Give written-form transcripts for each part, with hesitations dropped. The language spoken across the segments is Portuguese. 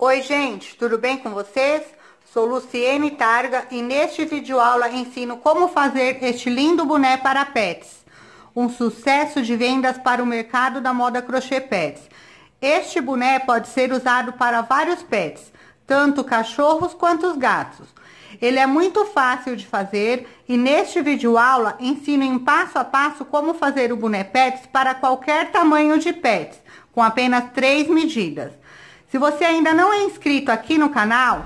Oi gente, tudo bem com vocês? Sou Luciene Targa e neste vídeo aula ensino como fazer este lindo boné para pets. Um sucesso de vendas para o mercado da moda crochê pets. Este boné pode ser usado para vários pets, tanto cachorros quanto os gatos. Ele é muito fácil de fazer e neste vídeo aula ensino em passo a passo como fazer o boné pets para qualquer tamanho de pets, com apenas 3 medidas. Se você ainda não é inscrito aqui no canal,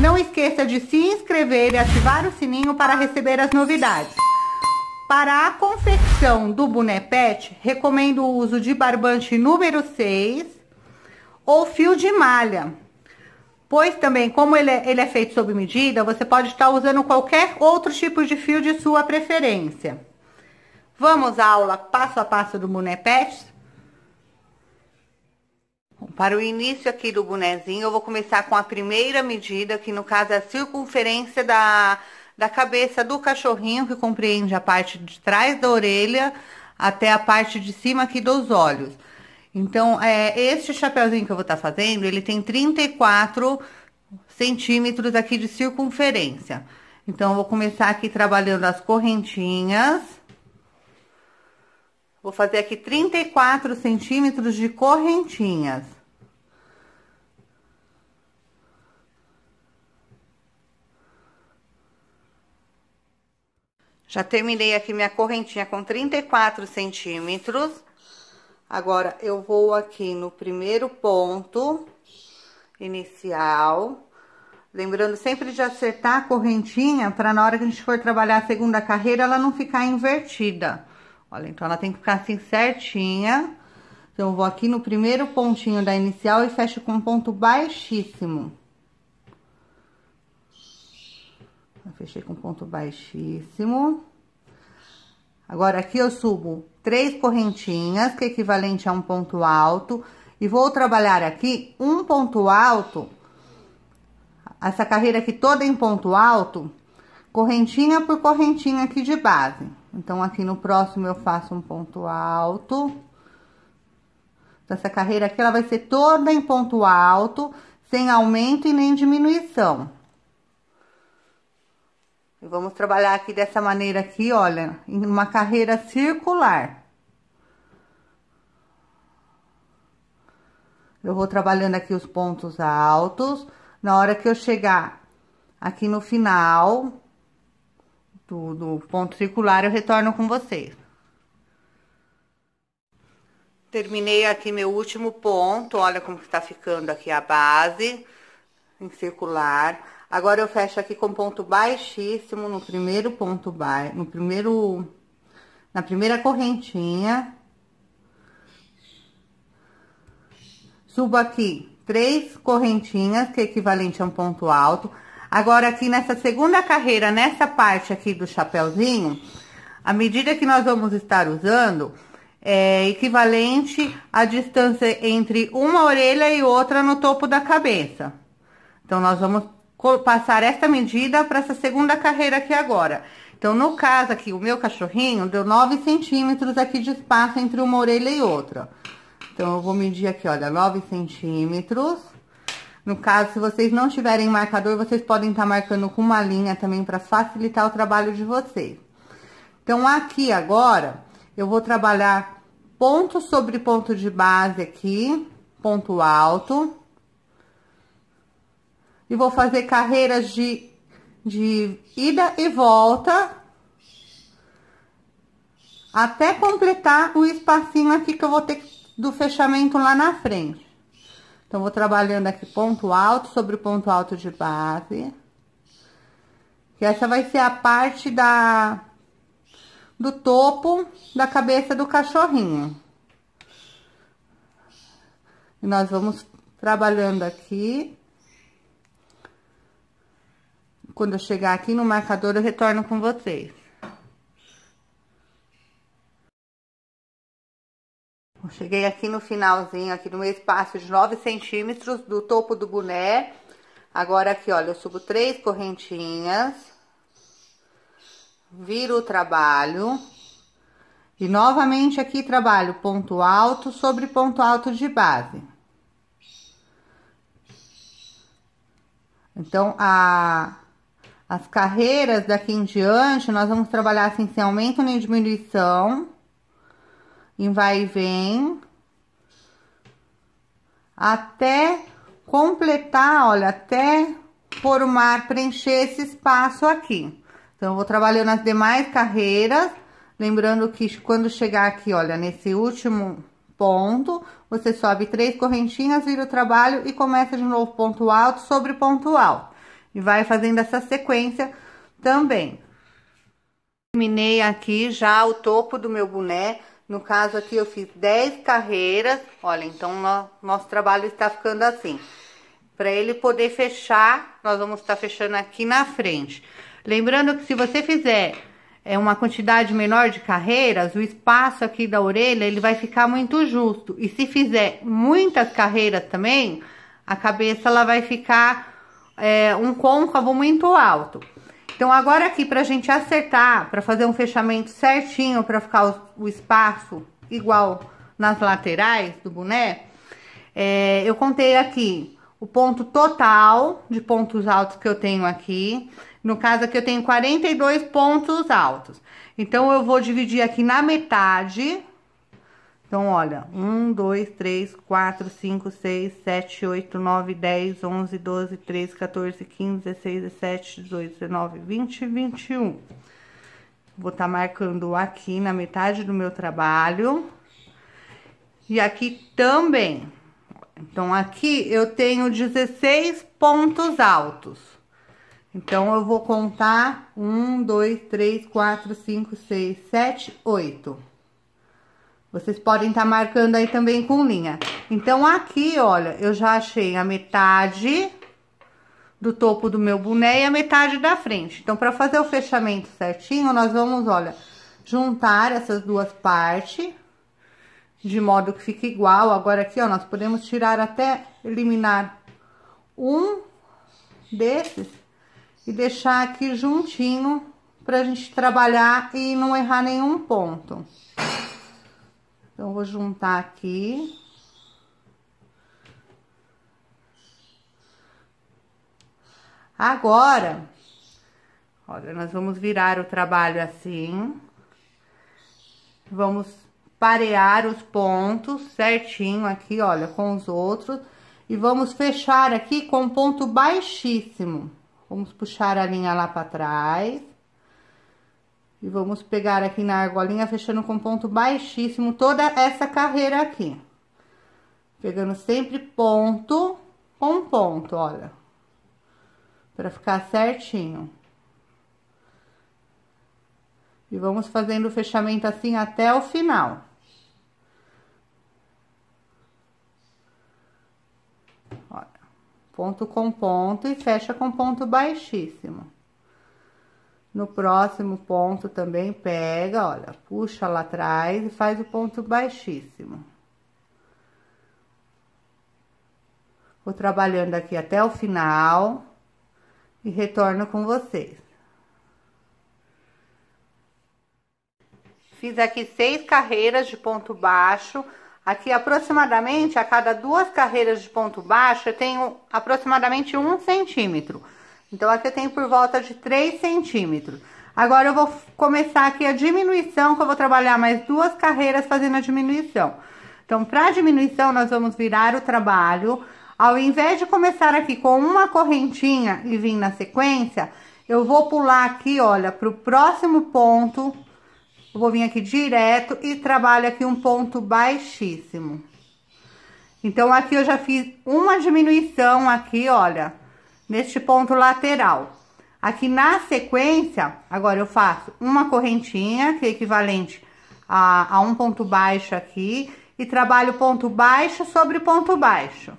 não esqueça de se inscrever e ativar o sininho para receber as novidades. Para a confecção do boné pet, recomendo o uso de barbante número 6 ou fio de malha. Pois também, como ele é feito sob medida, você pode estar usando qualquer outro tipo de fio de sua preferência. Vamos à aula passo a passo do boné pet? Para o início aqui do bonezinho, eu vou começar com a primeira medida, que no caso é a circunferência da cabeça do cachorrinho, que compreende a parte de trás da orelha até a parte de cima aqui dos olhos. Então, este chapeuzinho que eu vou estar fazendo, ele tem 34 centímetros aqui de circunferência. Então, eu vou começar aqui trabalhando as correntinhas. Vou fazer aqui 34 centímetros de correntinhas. Já terminei aqui minha correntinha com 34 centímetros. Agora, eu vou aqui no primeiro ponto inicial. Lembrando sempre de acertar a correntinha para na hora que a gente for trabalhar a segunda carreira, ela não ficar invertida. Olha, então ela tem que ficar assim certinha. Então, eu vou aqui no primeiro pontinho da inicial e fecho com um ponto baixíssimo. Eu fechei com ponto baixíssimo. Agora, aqui eu subo 3 correntinhas, que é equivalente a um ponto alto. E vou trabalhar aqui um ponto alto. Essa carreira aqui toda em ponto alto, correntinha por correntinha aqui de base. Então, aqui no próximo eu faço um ponto alto. Então, essa carreira aqui, ela vai ser toda em ponto alto, sem aumento e nem diminuição. E vamos trabalhar aqui dessa maneira aqui, olha, em uma carreira circular. Eu vou trabalhando aqui os pontos altos. Na hora que eu chegar aqui no final do ponto circular, eu retorno com vocês. Terminei aqui meu último ponto, olha como que tá ficando aqui a base em circular. Agora, eu fecho aqui com ponto baixíssimo no primeiro ponto baixo, na primeira correntinha. Subo aqui 3 correntinhas, que é equivalente a um ponto alto. Agora, aqui nessa segunda carreira, nessa parte aqui do chapeuzinho, a medida que nós vamos estar usando é equivalente à distância entre uma orelha e outra no topo da cabeça. Então, nós vamos passar essa medida para essa segunda carreira aqui agora. Então, no caso aqui, o meu cachorrinho deu 9 centímetros aqui de espaço entre uma orelha e outra. Então, eu vou medir aqui, olha, 9 centímetros. No caso, se vocês não tiverem marcador, vocês podem estar marcando com uma linha também para facilitar o trabalho de vocês. Então, aqui agora, eu vou trabalhar ponto sobre ponto de base aqui, ponto alto. E vou fazer carreiras de ida e volta até completar o espacinho aqui que eu vou ter do fechamento lá na frente. Então, vou trabalhando aqui ponto alto sobre ponto alto de base. Que essa vai ser a parte do topo da cabeça do cachorrinho. E nós vamos trabalhando aqui. Quando eu chegar aqui no marcador, eu retorno com vocês. Eu cheguei aqui no finalzinho, aqui no meu espaço de 9 centímetros do topo do boné. Agora, aqui, olha, eu subo 3 correntinhas. Viro o trabalho. E novamente aqui trabalho ponto alto sobre ponto alto de base. Então, as carreiras daqui em diante, nós vamos trabalhar assim, sem aumento nem diminuição, em vai e vem, até completar, olha, até formar, preencher esse espaço aqui. Então, eu vou trabalhando as demais carreiras, lembrando que quando chegar aqui, olha, nesse último ponto, você sobe 3 correntinhas, vira o trabalho e começa de novo ponto alto sobre ponto alto. E vai fazendo essa sequência também. Terminei aqui já o topo do meu boné. No caso aqui eu fiz 10 carreiras. Olha, então nosso trabalho está ficando assim. Para ele poder fechar, nós vamos estar fechando aqui na frente. Lembrando que se você fizer uma quantidade menor de carreiras, o espaço aqui da orelha, ele vai ficar muito justo. E se fizer muitas carreiras também, a cabeça ela vai ficar um côncavo muito alto. Então, agora aqui pra gente acertar, pra fazer um fechamento certinho, pra ficar o espaço igual nas laterais do boné, eu contei aqui o ponto total de pontos altos que eu tenho aqui. No caso aqui eu tenho 42 pontos altos. Então, eu vou dividir aqui na metade. Então, olha, 1, 2, 3, 4, 5, 6, 7, 8, 9, 10, 11, 12, 13, 14, 15, 16, 17, 18, 19, 20 e 21. Vou estar marcando aqui na metade do meu trabalho. E aqui também. Então, aqui eu tenho 16 pontos altos. Então, eu vou contar 1, 2, 3, 4, 5, 6, 7, 8. Vocês podem estar marcando aí também com linha. Então, aqui, olha, eu já achei a metade do topo do meu boné e a metade da frente. Então, para fazer o fechamento certinho, nós vamos, olha, juntar essas duas partes, de modo que fique igual. Agora, aqui, ó, nós podemos tirar até eliminar um desses e deixar aqui juntinho pra gente trabalhar e não errar nenhum ponto. Então, eu vou juntar aqui. Agora, olha, nós vamos virar o trabalho assim. Vamos parear os pontos certinho aqui, olha, com os outros. E vamos fechar aqui com ponto baixíssimo. Vamos puxar a linha lá pra trás. E vamos pegar aqui na argolinha, fechando com ponto baixíssimo toda essa carreira aqui. Pegando sempre ponto com ponto, olha. Pra ficar certinho. E vamos fazendo o fechamento assim até o final. Olha, ponto com ponto e fecha com ponto baixíssimo. No próximo ponto também pega, olha, puxa lá atrás e faz o ponto baixíssimo. Vou trabalhando aqui até o final e retorno com vocês. Fiz aqui 6 carreiras de ponto baixo. Aqui, aproximadamente, a cada 2 carreiras de ponto baixo, eu tenho aproximadamente 1 centímetro. Então, aqui eu tenho por volta de 3 centímetros. Agora, eu vou começar aqui a diminuição, que eu vou trabalhar mais 2 carreiras fazendo a diminuição. Então, para diminuição, nós vamos virar o trabalho. Ao invés de começar aqui com uma correntinha e vir na sequência, eu vou pular aqui, olha, para o próximo ponto. Eu vou vir aqui direto e trabalho aqui um ponto baixíssimo. Então, aqui eu já fiz uma diminuição aqui, olha, neste ponto lateral. Aqui na sequência, agora eu faço uma correntinha, que é equivalente a um ponto baixo aqui, e trabalho ponto baixo sobre ponto baixo.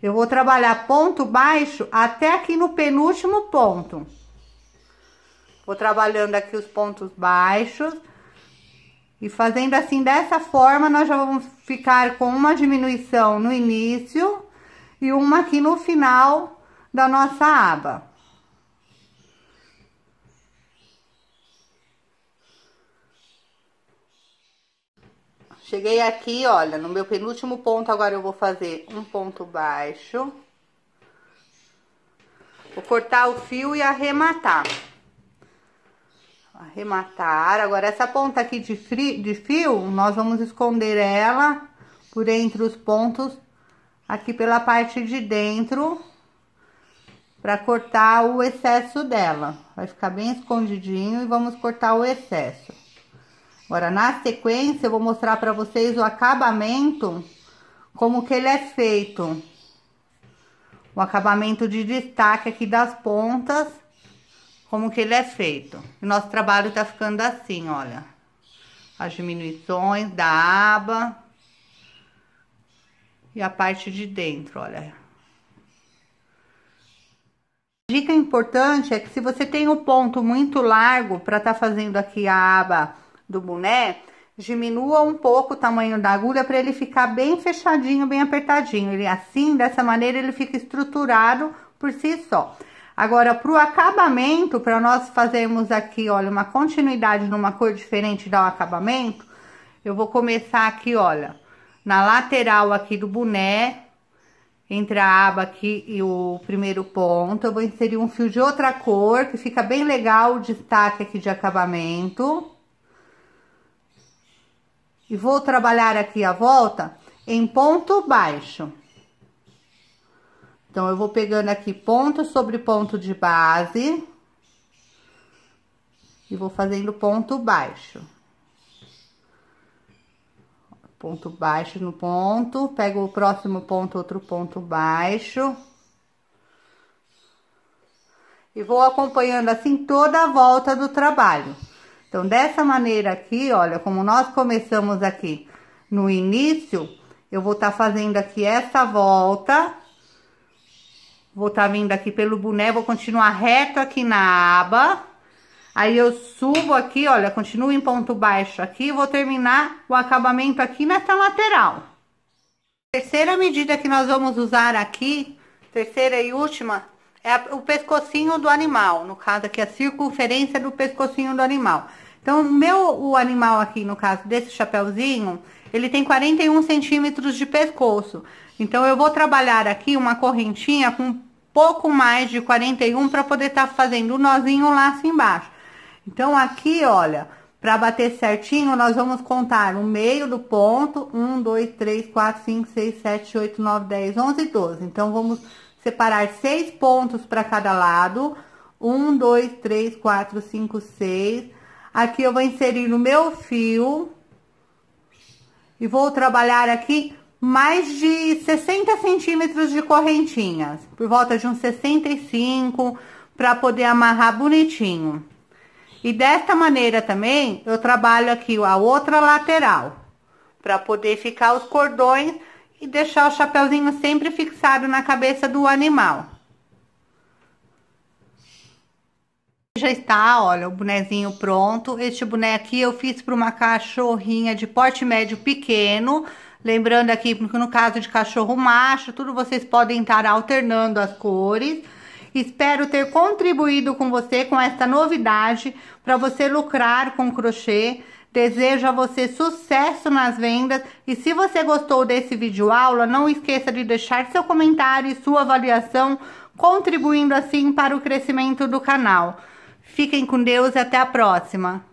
Eu vou trabalhar ponto baixo até aqui no penúltimo ponto. Vou trabalhando aqui os pontos baixos. E fazendo assim, dessa forma, nós já vamos ficar com uma diminuição no início e uma aqui no final da nossa aba. Cheguei aqui, olha, no meu penúltimo ponto, agora eu vou fazer um ponto baixo. Vou cortar o fio e arrematar. Arrematar. Agora, essa ponta aqui de fio, nós vamos esconder ela por entre os pontos, aqui pela parte de dentro, para cortar o excesso dela. Vai ficar bem escondidinho e vamos cortar o excesso. Agora, na sequência, eu vou mostrar para vocês o acabamento, como que ele é feito. O acabamento de destaque aqui das pontas, como que ele é feito. E nosso trabalho tá ficando assim, olha. As diminuições da aba e a parte de dentro, olha. Dica importante é que se você tem o ponto muito largo para tá fazendo aqui a aba do boné, diminua um pouco o tamanho da agulha para ele ficar bem fechadinho, bem apertadinho. Ele assim, dessa maneira, ele fica estruturado por si só. Agora, para o acabamento, para nós fazermos aqui, olha, uma continuidade numa cor diferente do acabamento, eu vou começar aqui, olha, na lateral aqui do boné, entre a aba aqui e o primeiro ponto, eu vou inserir um fio de outra cor, que fica bem legal o destaque aqui de acabamento. E vou trabalhar aqui a volta em ponto baixo. Então, eu vou pegando aqui ponto sobre ponto de base. E vou fazendo ponto baixo. Ponto baixo no ponto, pego o próximo ponto, outro ponto baixo. E vou acompanhando assim toda a volta do trabalho. Então, dessa maneira aqui, olha, como nós começamos aqui no início, eu vou estar fazendo aqui essa volta. Vou estar vindo aqui pelo boné, vou continuar reto aqui na aba. Aí, eu subo aqui, olha, continuo em ponto baixo aqui, vou terminar o acabamento aqui nessa lateral. Terceira medida que nós vamos usar aqui, terceira e última, é o pescocinho do animal. No caso aqui, a circunferência do pescocinho do animal. Então, o animal aqui, no caso desse chapéuzinho, ele tem 41 centímetros de pescoço. Então, eu vou trabalhar aqui uma correntinha com pouco mais de 41 para poder estar fazendo o nozinho lá assim embaixo. Então, aqui, olha, para bater certinho, nós vamos contar o meio do ponto, 1, 2, 3, 4, 5, 6, 7, 8, 9, 10, 11 e 12. Então, vamos separar 6 pontos para cada lado, 1, 2, 3, 4, 5, 6. Aqui eu vou inserir no meu fio e vou trabalhar aqui mais de 60 centímetros de correntinhas, por volta de uns 65, para poder amarrar bonitinho. E desta maneira também, eu trabalho aqui a outra lateral, para poder ficar os cordões e deixar o chapeuzinho sempre fixado na cabeça do animal. Já está, olha, o bonezinho pronto. Este boné aqui eu fiz para uma cachorrinha de porte médio pequeno. Lembrando aqui, porque no caso de cachorro macho, tudo vocês podem estar alternando as cores. Espero ter contribuído com você com esta novidade para você lucrar com crochê. Desejo a você sucesso nas vendas e se você gostou desse vídeo aula, não esqueça de deixar seu comentário e sua avaliação, contribuindo assim para o crescimento do canal. Fiquem com Deus e até a próxima!